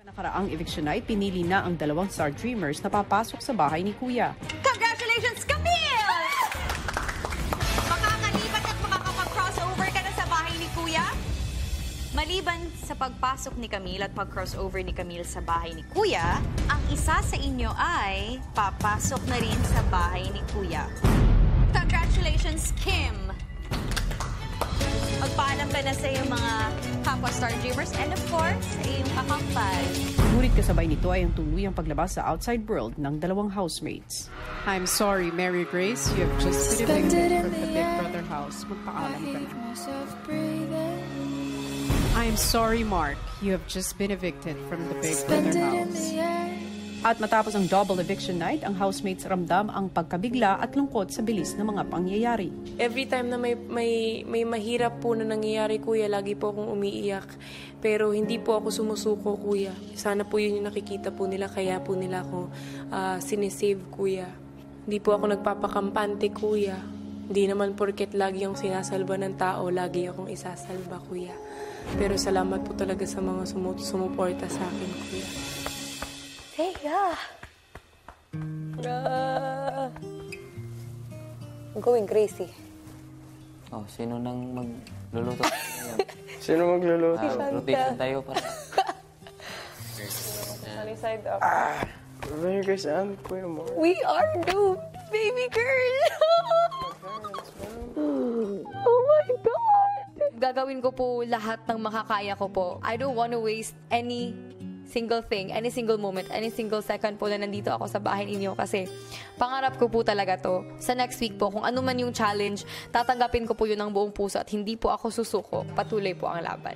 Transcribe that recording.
Nakaraang eviction night, pinili na ang 2 Star Dreamers na papasok sa bahay ni Kuya. Congratulations, Camille! Makakalipat at makakapag-crossover ka na sa bahay ni Kuya? Maliban sa pagpasok ni Camille at pag-crossover ni Camille sa bahay ni Kuya, ang isa sa inyo ay papasok na rin sa bahay ni Kuya. Congratulations, Kim! Magpaalam ka na sa iyong mga kapwa Star Dreamers and of course, sa iyong kakampal. Ngunit kasabay nito ay ang tuluyang paglabas sa outside world ng 2 housemates. I'm sorry, Mary Grace. You have just been evicted from the Big Brother house. Magpaalam ka na. I'm sorry, Mark. You have just been evicted from the Big Brother house. At matapos ang double eviction night, ang housemates ramdam ang pagkabigla at lungkot sa bilis ng mga pangyayari. Every time na may mahirap po na nangyayari, Kuya, lagi po akong umiiyak. Pero hindi po ako sumusuko, Kuya. Sana po yun yung nakikita po nila, kaya po nila ako sinisave, Kuya. Hindi po ako nagpapakampante, Kuya. Hindi naman porket lagi yung sinasalba ng tao, lagi akong isasalba, Kuya. Pero salamat po talaga sa mga sumuporta sa akin, Kuya. Teka! I'm going crazy. Oh, sino nang magluluto? Sino magluluto? Rotation tayo para. Sunny side up. Very good, and Kuya Mark. We are doomed, baby girl! Oh my God! Gagawin ko po lahat ng makakaya ko po. I don't want to waste any single thing, any single moment, any single second po na nandito ako sa bahay ninyo kasi pangarap ko po talaga to. Sa next week po, kung ano man yung challenge, tatanggapin ko po yun ng buong puso at hindi po ako susuko. Patuloy po ang laban.